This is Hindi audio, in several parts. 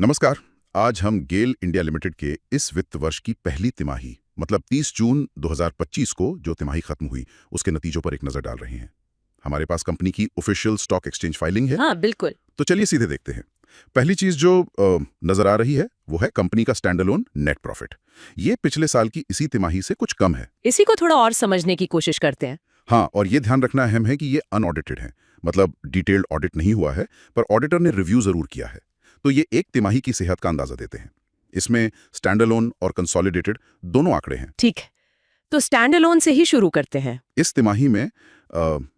नमस्कार। आज हम गेल इंडिया लिमिटेड के इस वित्त वर्ष की पहली तिमाही मतलब 30 जून 2025 को जो तिमाही खत्म हुई उसके नतीजों पर एक नजर डाल रहे हैं। हमारे पास कंपनी की ऑफिशियल स्टॉक एक्सचेंज फाइलिंग है। हाँ बिल्कुल। तो चलिए सीधे देखते हैं। पहली चीज जो नजर आ रही है वो है कंपनी का स्टैंडअलोन नेट प्रॉफिट। ये पिछले साल की इसी तिमाही से कुछ कम है। इसी को थोड़ा और समझने की कोशिश करते हैं। हाँ, और ये ध्यान रखना अहम है कि ये अनऑडिटेड है, मतलब डिटेल्ड ऑडिट नहीं हुआ है, पर ऑडिटर ने रिव्यू जरूर किया है। तो ये एक तिमाही की सेहत का अंदाजा देते हैं। इसमें स्टैंडअलोन और कंसोलिडेटेड दोनों आंकड़े हैं। ठीक है, तो स्टैंड अलोन से ही शुरू करते हैं। इस तिमाही में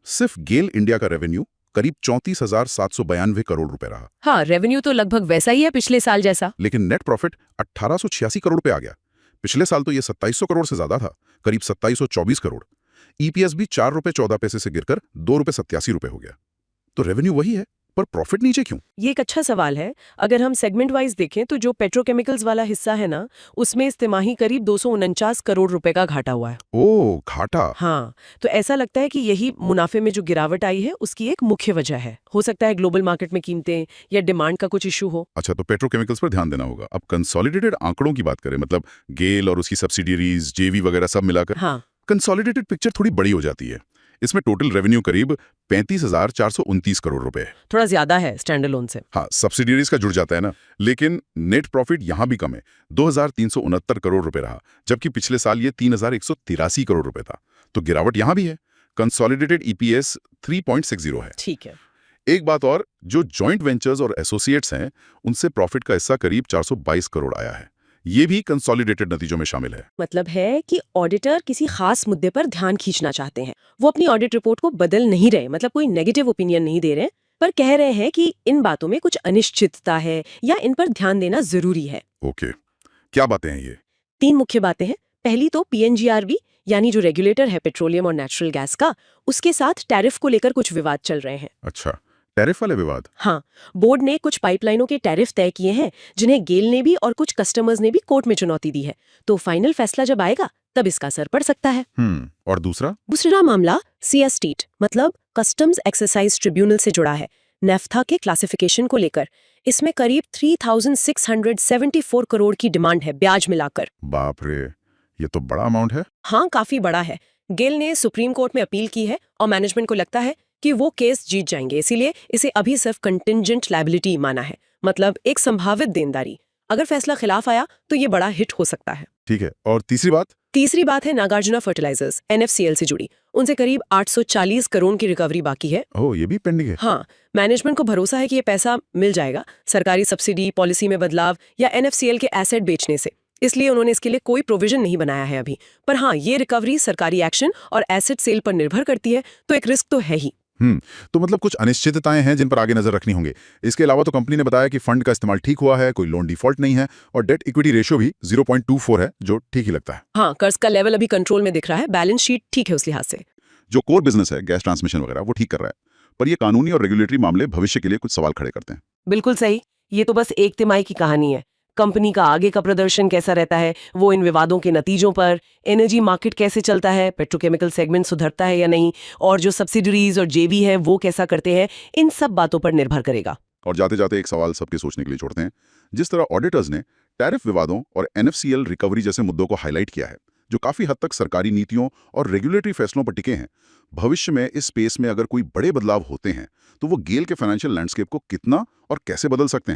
सिर्फ गेल इंडिया का रेवेन्यू करीब 34,792 करोड़ रुपए रहा। हाँ, रेवेन्यू तो लगभग वैसा ही है पिछले साल जैसा। लेकिन नेट प्रॉफिट 1886 करोड़ पे आ गया। पिछले साल तो ये 2700 करोड़ से ज्यादा था, करीब 2724 करोड़। ईपीएस भी 4 रुपए 14 पैसे से गिरकर 2 रुपए 87 रुपए हो गया। तो रेवेन्यू वही है, पर प्रॉफिट नीचे क्यों? ये एक अच्छा सवाल है। अगर हम सेगमेंट वाइज देखें तो जो पेट्रोकेमिकल्स वाला हिस्सा है ना, उसमें इस तिमाही करीब 249 करोड़ रुपए का घाटा हुआ है। ओ, घाटा। हाँ, तो ऐसा लगता है कि यही मुनाफे में जो गिरावट आई है उसकी एक मुख्य वजह है। हो सकता है ग्लोबल मार्केट में कीमतें या डिमांड का कुछ इशू हो। अच्छा, तो पेट्रोकेमिकल्स पर ध्यान देना होगा। अब कंसोलिडेटेड आंकड़ों की बात करें, मतलब गेल और उसकी सब्सिडियरीज, जेवी वगैरह सब मिलाकर हाँ, कंसोलिडेटेड पिक्चर थोड़ी बड़ी हो जाती है। इसमें टोटल रेवेन्यू करीब 35,429 करोड़ रुपए है। थोड़ा ज्यादा है स्टैंड अलोन से। हाँ, सब्सिडियरीज का जुड़ जाता है ना। लेकिन नेट प्रॉफिट यहां भी कम है, 2,369 करोड़ रुपए रहा, जबकि पिछले साल ये 3,183 करोड़ रुपए था। तो गिरावट यहां भी है। कंसोलिडेटेड ईपीएस 3.60 है। ठीक है। एक बात और, जो जॉइंट वेंचर्स और एसोसिएट्स हैं, उनसे प्रॉफिट का हिस्सा करीब 422 करोड़ आया है। ये भी कंसोलिडेटेड नतीजों में शामिल है। मतलब है कि ऑडिटर किसी खास मुद्दे पर ध्यान खींचना चाहते हैं। वो अपनी ऑडिट रिपोर्ट को बदल नहीं रहे, मतलब कोई नेगेटिव ओपिनियन नहीं दे रहे, पर कह रहे हैं कि इन बातों में कुछ अनिश्चितता है या इन पर ध्यान देना जरूरी है। ओके, क्या बातें हैं ये? 3 मुख्य बातें हैं। पहली तो पीएनजीआरबी यानी जो रेगुलेटर है पेट्रोलियम और नेचुरल गैस का, उसके साथ टैरिफ को लेकर कुछ विवाद चल रहे हैं। अच्छा, टैरिफ वाले विवाद। हाँ, बोर्ड ने कुछ पाइपलाइनों के टैरिफ तय किए हैं जिन्हें गेल ने भी और कुछ कस्टमर्स ने भी कोर्ट में चुनौती दी है। तो फाइनल फैसला जब आएगा तब इसका असर पड़ सकता है। और दूसरा मामला सीएसटीट मतलब कस्टम्स एक्सरसाइज ट्रिब्यूनल से जुड़ा है, नेफ्था के क्लासिफिकेशन को लेकर। इसमें करीब 3,674 करोड़ की डिमांड है ब्याज मिलाकर। बाप रे, ये तो बड़ा अमाउंट है। हाँ, काफी बड़ा है। गेल ने सुप्रीम कोर्ट में अपील की है और मैनेजमेंट को लगता है कि वो केस जीत जाएंगे, इसीलिए इसे अभी सिर्फ कंटिंजेंट लायबिलिटी माना है, मतलब एक संभावित देनदारी। अगर फैसला खिलाफ आया तो ये बड़ा हिट हो सकता है। ठीक है, और तीसरी बात है नागार्जुना फर्टिलाइजर्स एनएफसीएल से जुड़ी। उनसे करीब 840 करोड़ की रिकवरी बाकी है। ओह, ये भी पेंडिंग है। हाँ, मैनेजमेंट को भरोसा है कि ये पैसा मिल जाएगा सरकारी सब्सिडी, पॉलिसी में बदलाव या एनएफसीएल के एसेट बेचने से। इसलिए उन्होंने इसके लिए कोई प्रोविजन नहीं बनाया है अभी। पर हाँ, ये रिकवरी सरकारी एक्शन और एसेट सेल पर निर्भर करती है, तो एक रिस्क तो है ही। तो मतलब कुछ अनिश्चितताएं हैं जिन पर आगे नजर रखनी होंगे। इसके अलावा तो कंपनी ने बताया कि फंड का इस्तेमाल ठीक हुआ है, कोई लोन डिफॉल्ट नहीं है और डेट इक्विटी रेशियो भी 0.24 है, जो ठीक ही लगता है। हाँ, कर्ज का लेवल अभी कंट्रोल में दिख रहा है, बैलेंस शीट ठीक है उस लिहाज से। जो कोर बिजनेस है, गैस ट्रांसमिशन वगैरह, वो ठीक कर रहा है, पर ये कानूनी और रेगुलेटरी मामले भविष्य के लिए कुछ सवाल खड़े करते हैं। बिल्कुल सही। ये तो बस एक तिमाही की कहानी है। कंपनी का आगे का प्रदर्शन कैसा रहता है वो इन विवादों के नतीजों पर, एनर्जी मार्केट कैसे चलता है, पेट्रोकेमिकल सेगमेंट सुधरता है या नहीं, और जो सब्सिडरीज और जेवी है वो कैसा करते हैं, इन सब बातों पर निर्भर करेगा। और जाते जाते एक सवाल सबके सोचने के लिए छोड़ते हैं। जिस तरह ऑडिटर्स ने टैरिफ विवादों और एनएफसीएल रिकवरी जैसे मुद्दों को हाईलाइट किया है, जो काफी हद तक सरकारी नीतियों और रेगुलेटरी फैसलों पर टिके हैं, भविष्य में इस स्पेस में अगर कोई बड़े बदलाव होते हैं तो वो गेल के फाइनेंशियल लैंडस्केप को कितना और कैसे बदल सकते हैं।